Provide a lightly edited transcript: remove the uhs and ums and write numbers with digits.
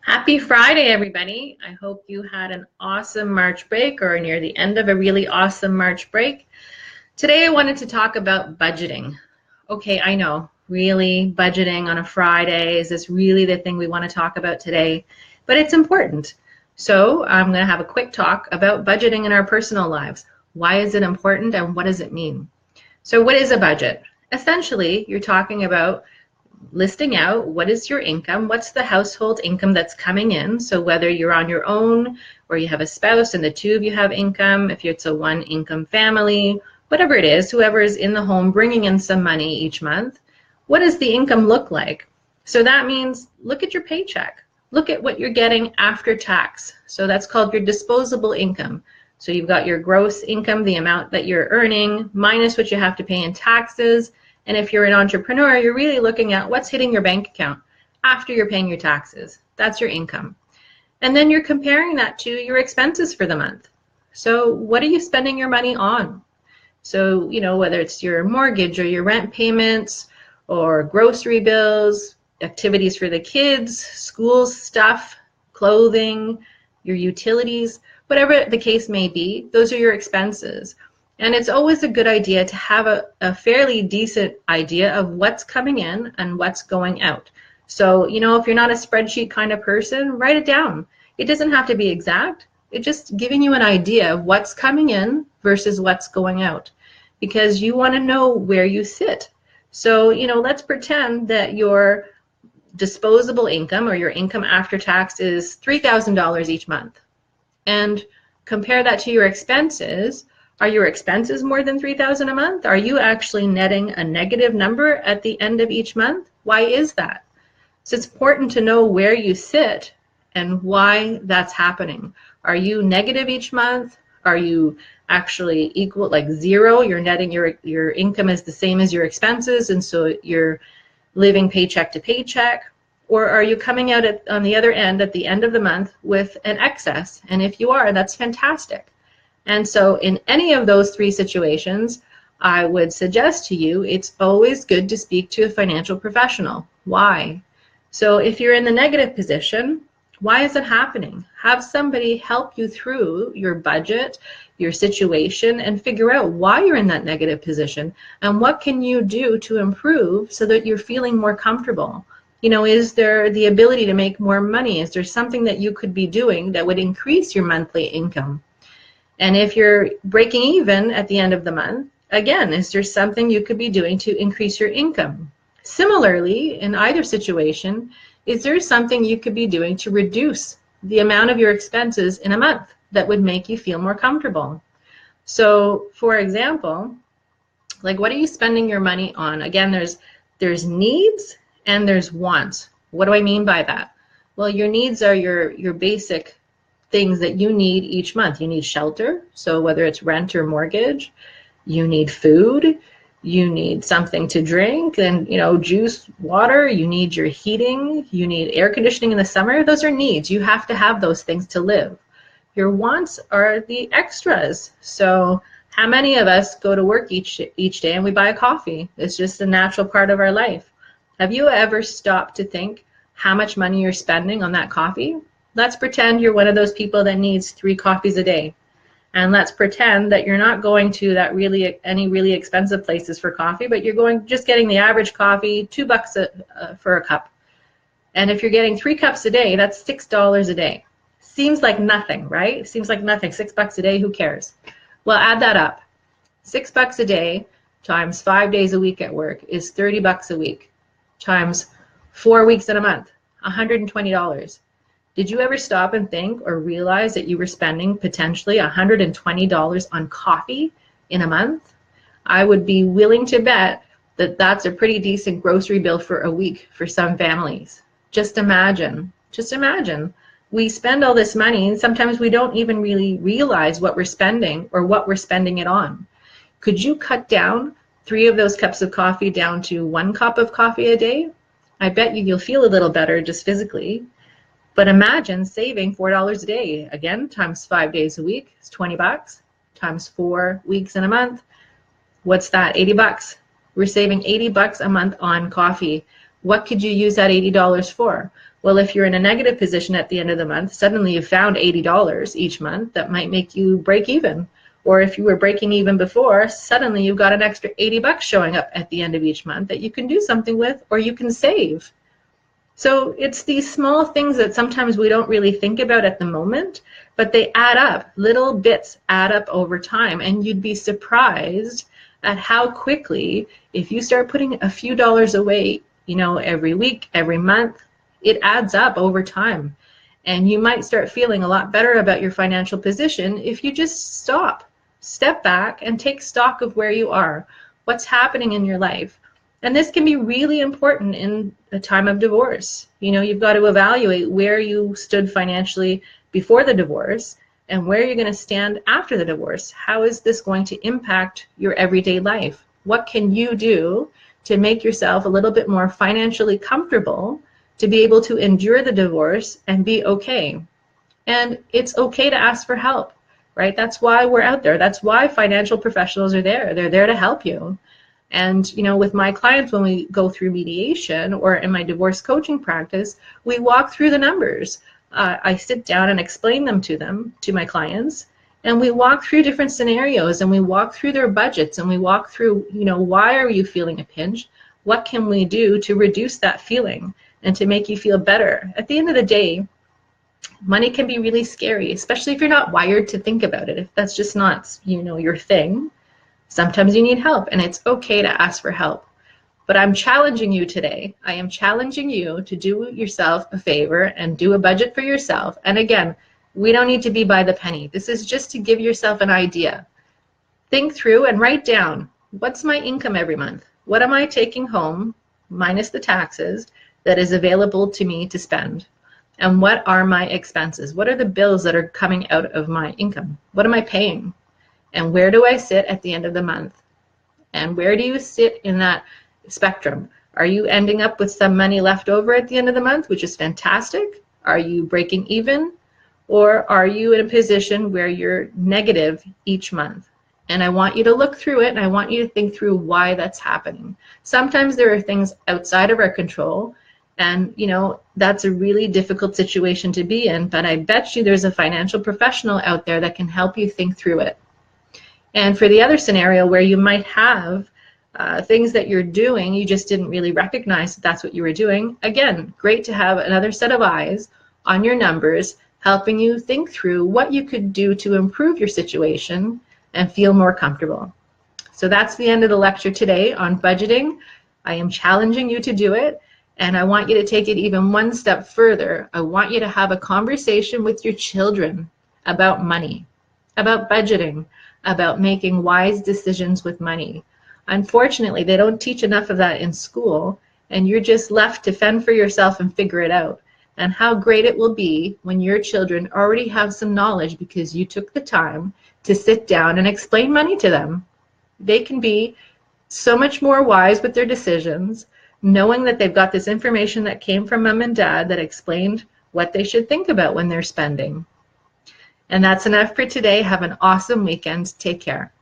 Happy Friday, everybody. I hope you had an awesome March break or near the end of a really awesome March break. Today, I wanted to talk about budgeting. Okay, I know, really, budgeting on a Friday, is this really the thing we want to talk about today? But it's important. So I'm going to have a quick talk about budgeting in our personal lives. Why is it important and what does it mean? So what is a budget? Essentially, you're talking about listing out what is your income, what's the household income that's coming in. So whether you're on your own or you have a spouse and the two of you have income, if it's a one income family, whatever it is, whoever is in the home bringing in some money each month, what does the income look like? So that means look at your paycheck. Look at what you're getting after tax. So that's called your disposable income. So you've got your gross income, the amount that you're earning, minus what you have to pay in taxes. And if you're an entrepreneur, you're really looking at what's hitting your bank account after you're paying your taxes. That's your income. And then you're comparing that to your expenses for the month. So what are you spending your money on? So, whether it's your mortgage or your rent payments or grocery bills, activities for the kids, school stuff, clothing, your utilities, whatever the case may be, those are your expenses. And it's always a good idea to have a fairly decent idea of what's coming in and what's going out. So, if you're not a spreadsheet kind of person, write it down. It doesn't have to be exact. It's just giving you an idea of what's coming in versus what's going out, because you want to know where you sit. So, let's pretend that your disposable income or your income after tax is $3,000 each month. And compare that to your expenses. Are your expenses more than $3,000 a month? Are you actually netting a negative number at the end of each month? Why is that? So it's important to know where you sit and why that's happening. Are you negative each month? Are you actually equal, like zero? You're netting your income is the same as your expenses, and so you're living paycheck to paycheck? Or are you coming out on the other end at the end of the month with an excess? And if you are, that's fantastic. And so in any of those three situations, I would suggest to you, it's always good to speak to a financial professional. Why? So if you're in the negative position, why is it happening? Have somebody help you through your budget, your situation, and figure out why you're in that negative position and what can you do to improve so that you're feeling more comfortable. Is there the ability to make more money? Is there something that you could be doing that would increase your monthly income? And if you're breaking even at the end of the month, again, is there something you could be doing to increase your income? Similarly, in either situation, is there something you could be doing to reduce the amount of your expenses in a month that would make you feel more comfortable? So, for example, like what are you spending your money on? Again, there's needs and there's wants. What do I mean by that? Well, your needs are your basic things that you need each month. You need shelter, so whether it's rent or mortgage. You need food, you need something to drink, and juice, water. You need your heating, you need air conditioning in the summer. Those are needs. You have to have those things to live. Your wants are the extras. So how many of us go to work each day and we buy a coffee? It's just a natural part of our life. Have you ever stopped to think how much money you're spending on that coffee? Let's pretend you're one of those people that needs 3 coffees a day. And let's pretend that you're not going to any really expensive places for coffee, but you're just getting the average coffee, $2 for a cup. And if you're getting 3 cups a day, that's $6 a day. Seems like nothing, right? Seems like nothing. $6 a day, who cares? Well, add that up. $6 a day times 5 days a week at work is $30 a week times 4 weeks in a month, $120. Did you ever stop and think or realize that you were spending potentially $120 on coffee in a month? I would be willing to bet that that's a pretty decent grocery bill for a week for some families. Just imagine. We spend all this money and sometimes we don't even really realize what we're spending or what we're spending it on. Could you cut down 3 of those cups of coffee down to 1 cup of coffee a day? I bet you'll feel a little better just physically. But imagine saving $4 a day. Again, times 5 days a week is $20. Times 4 weeks in a month, what's that? $80. We're saving $80 a month on coffee What could you use that $80 for? Well, if you're in a negative position at the end of the month, suddenly you've found $80 each month that might make you break even. Or if you were breaking even before, suddenly you've got an extra $80 showing up at the end of each month that you can do something with or you can save. So it's these small things that sometimes we don't really think about at the moment, but they add up. Little bits add up over time, and you'd be surprised at how quickly, if you start putting a few dollars away, every week, every month, it adds up over time. And you might start feeling a lot better about your financial position if you just step back and take stock of where you are, what's happening in your life. And this can be really important in a time of divorce. You've got to evaluate where you stood financially before the divorce and where you're going to stand after the divorce. How is this going to impact your everyday life? What can you do to make yourself a little bit more financially comfortable to be able to endure the divorce and be okay? And it's okay to ask for help, right? That's why we're out there. That's why financial professionals are there. They're there to help you. And, with my clients, when we go through mediation or in my divorce coaching practice, we walk through the numbers. I sit down and explain them to my clients, and we walk through different scenarios, and we walk through their budgets, and we walk through, why are you feeling a pinch? What can we do to reduce that feeling and to make you feel better? At the end of the day, money can be really scary, especially if you're not wired to think about it. If that's just not, your thing. Sometimes you need help, and it's okay to ask for help. But I'm challenging you today. I am challenging you to do yourself a favor and do a budget for yourself. And again, we don't need to be by the penny. This is just to give yourself an idea. Think through and write down, what's my income every month? What am I taking home, minus the taxes, that is available to me to spend? And what are my expenses? What are the bills that are coming out of my income? What am I paying? And where do I sit at the end of the month? And where do you sit in that spectrum? Are you ending up with some money left over at the end of the month, which is fantastic? Are you breaking even? Or are you in a position where you're negative each month? And I want you to look through it, and I want you to think through why that's happening. Sometimes there are things outside of our control, and that's a really difficult situation to be in, but I bet you there's a financial professional out there that can help you think through it. And for the other scenario where you might have things that you're doing, you just didn't really recognize that that's what you were doing, again, great to have another set of eyes on your numbers, helping you think through what you could do to improve your situation and feel more comfortable. So that's the end of the lecture today on budgeting. I am challenging you to do it, and I want you to take it even one step further. I want you to have a conversation with your children about money, about budgeting, about making wise decisions with money. Unfortunately, they don't teach enough of that in school, and you're just left to fend for yourself and figure it out. And how great it will be when your children already have some knowledge because you took the time to sit down and explain money to them. They can be so much more wise with their decisions, knowing that they've got this information that came from mom and dad that explained what they should think about when they're spending. And that's enough for today. Have an awesome weekend. Take care.